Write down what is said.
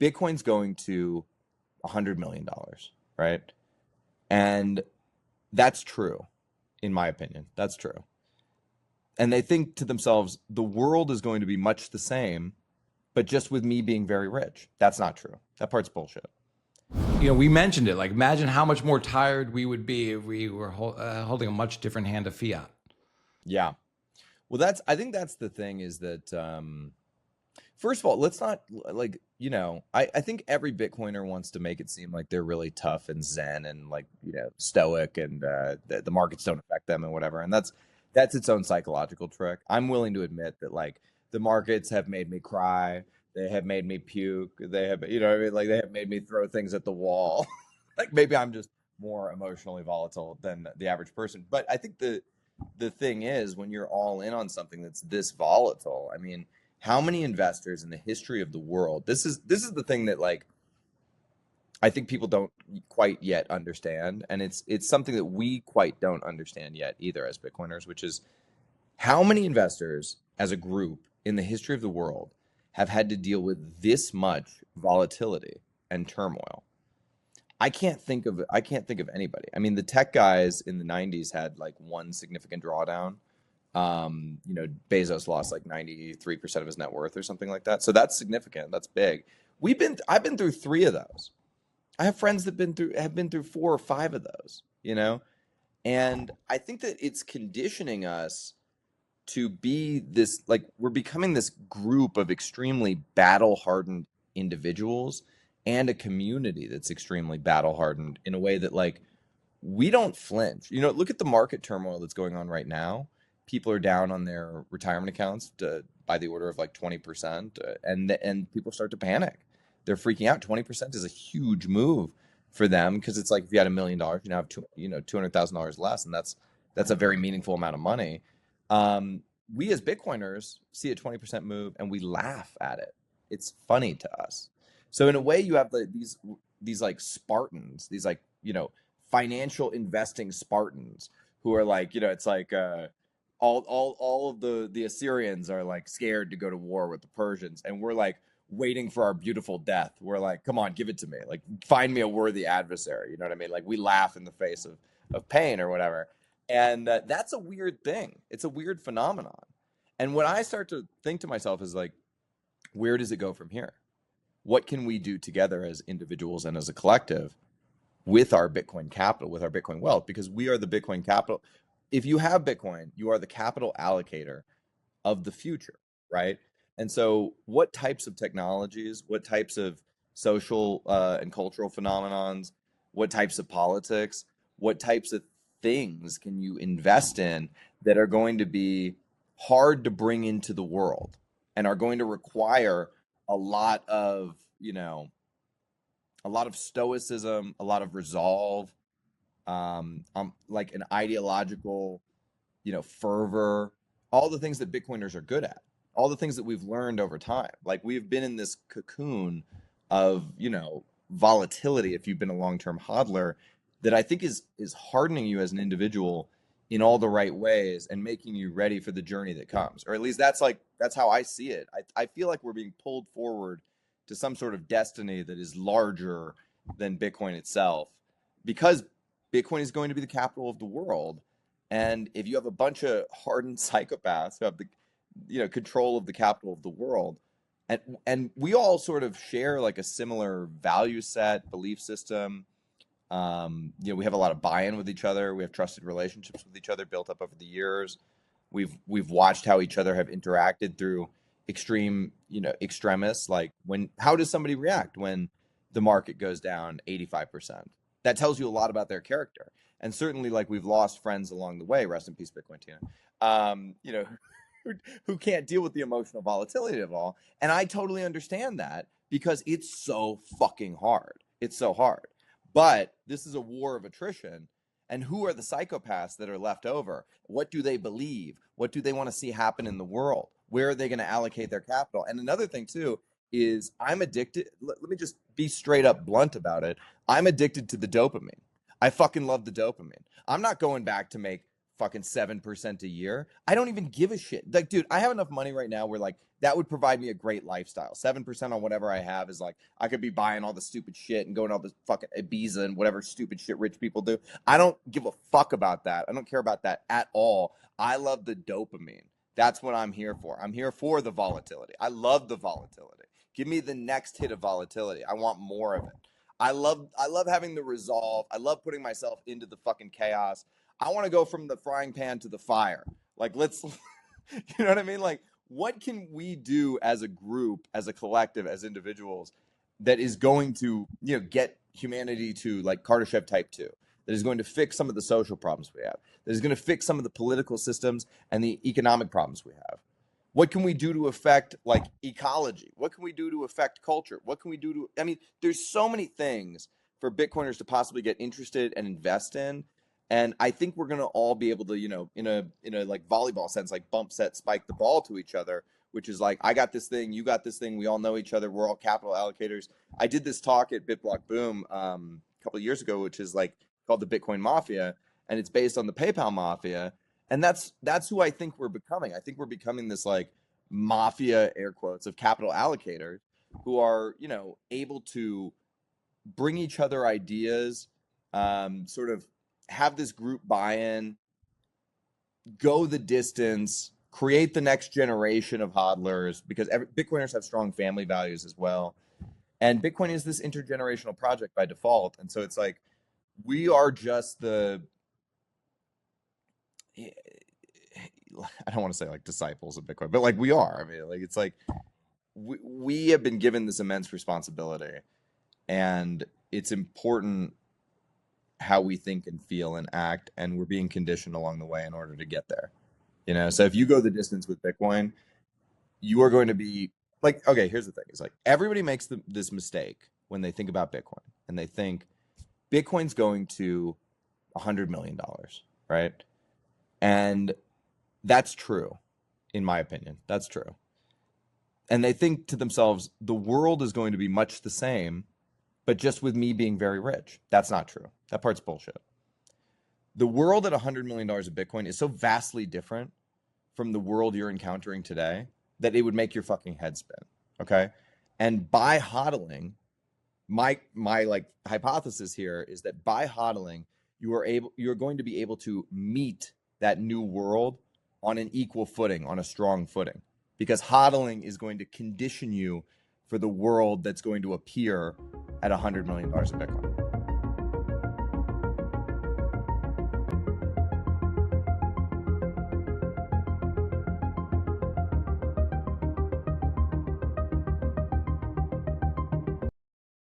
Bitcoin's going to $100 million, right? And that's true, in my opinion. That's true. And they think to themselves, the world is going to be much the same, but just with me being very rich. That's not true. That part's bullshit. We mentioned it. Like, imagine how much more tired we would be if we were holding a much different hand of fiat. Yeah. Well, I think that's the thing is that, first of all, let's not like, I think every Bitcoiner wants to make it seem like they're really tough and zen and like, stoic and the markets don't affect them and whatever. And that's its own psychological trick. I'm willing to admit that like the markets have made me cry. They have made me puke. They have, like they have made me throw things at the wall. Like maybe I'm just more emotionally volatile than the average person. But I think the thing is when you're all in on something that's this volatile, I mean, how many investors in the history of the world, this is the thing that like I think people don't quite yet understand, and it's something that we quite don't understand yet either as Bitcoiners, which is how many investors as a group in the history of the world have had to deal with this much volatility and turmoil. I can't think of anybody. I mean, the tech guys in the 90s had like one significant drawdown. Bezos lost like 93% of his net worth or something like that. So that's significant. That's big. I've been through 3 of those. I have friends that have been through 4 or 5 of those, and I think that it's conditioning us to be this, like, we're becoming this group of extremely battle hardened individuals and a community that's extremely battle hardened in a way that like we don't flinch. Look at the market turmoil that's going on right now. People are down on their retirement accounts by the order of like 20%, and people start to panic. They're freaking out. 20% is a huge move for them because it's like if you had $1 million, you now have $200,000 less, and that's a very meaningful amount of money. We as Bitcoiners see a 20% move and we laugh at it. It's funny to us. So in a way, you have these like Spartans, these like financial investing Spartans who are like it's like all of the Assyrians are like scared to go to war with the Persians, and we're like waiting for our beautiful death. We're like, come on, give it to me. Like, find me a worthy adversary. You know what I mean? Like, we laugh in the face of pain or whatever. And that's a weird thing. It's a weird phenomenon. And what I start to think to myself is like, where does it go from here? What can we do together as individuals and as a collective with our Bitcoin capital, with our Bitcoin wealth? Because we are the Bitcoin capital. If you have Bitcoin, you are the capital allocator of the future, right? And so what types of technologies, what types of social and cultural phenomenons, what types of politics, what types of things can you invest in that are going to be hard to bring into the world and are going to require a lot of stoicism, a lot of resolve, like an ideological, fervor, all the things that Bitcoiners are good at, all the things that we've learned over time. Like, we've been in this cocoon of, volatility, if you've been a long-term hodler, that I think is hardening you as an individual in all the right ways and making you ready for the journey that comes. Or at least that's how I see it. I feel like we're being pulled forward to some sort of destiny that is larger than Bitcoin itself, because Bitcoin is going to be the capital of the world. And if you have a bunch of hardened psychopaths who have the control of the capital of the world, and we all sort of share like a similar value set, belief system. We have a lot of buy-in with each other. We have trusted relationships with each other built up over the years. We've watched how each other have interacted through extreme, extremists. Like, how does somebody react when the market goes down 85%? That tells you a lot about their character. And certainly, like, we've lost friends along the way. Rest in peace, Bitcoin Tina. Who can't deal with the emotional volatility of all. And I totally understand that because it's so fucking hard. It's so hard. But this is a war of attrition. And who are the psychopaths that are left over? What do they believe? What do they want to see happen in the world? Where are they going to allocate their capital? And another thing, too, is I'm addicted. Let me just be straight up blunt about it. I'm addicted to the dopamine. I fucking love the dopamine. I'm not going back to make fucking 7% a year. I don't even give a shit. Like, dude, I have enough money right now where like that would provide me a great lifestyle. 7% on whatever I have is like I could be buying all the stupid shit and going to all this fucking Ibiza and whatever stupid shit rich people do. I don't give a fuck about that. I don't care about that at all. I love the dopamine. That's what I'm here for. I'm here for the volatility. I love the volatility. Give me the next hit of volatility. I want more of it. I love having the resolve. I love putting myself into the fucking chaos. I want to go from the frying pan to the fire. Like, let's, you know what I mean? Like, what can we do as a group, as a collective, as individuals that is going to, you know, get humanity to like Kardashev type 2, that is going to fix some of the social problems we have, that is going to fix some of the political systems and the economic problems we have? What can we do to affect like ecology? What can we do to affect culture? What can we do to, I mean, there's so many things for Bitcoiners to possibly get interested and invest in. And I think we're going to all be able to, you know, in a like volleyball sense, like bump, set, spike the ball to each other, which is like, I got this thing, you got this thing. We all know each other. We're all capital allocators. I did this talk at BitBlock Boom a couple of years ago, which is like called the Bitcoin Mafia. And it's based on the PayPal Mafia. And that's who I think we're becoming. I think we're becoming this like mafia, air quotes, of capital allocators who are, you know, able to bring each other ideas, sort of have this group buy-in, go the distance, create the next generation of hodlers, because Bitcoiners have strong family values as well. And Bitcoin is this intergenerational project by default. And so it's like, we are just the, I don't want to say like disciples of Bitcoin, but like we are. I mean, like it's like we have been given this immense responsibility, and it's important how we think and feel and act, and we're being conditioned along the way in order to get there. You know, so if you go the distance with Bitcoin, you are going to be like, okay, here's the thing. It's like everybody makes this mistake when they think about Bitcoin, and they think Bitcoin's going to $100 million, right? And that's true, in my opinion. That's true. And they think to themselves, the world is going to be much the same, but just with me being very rich. That's not true. That part's bullshit. The world at $100 million of Bitcoin is so vastly different from the world you're encountering today that it would make your fucking head spin. Okay. And by hodling, my like hypothesis here is that by hodling, you're going to be able to meet that new world on an equal footing, on a strong footing, because hodling is going to condition you for the world that's going to appear at $100 million of Bitcoin.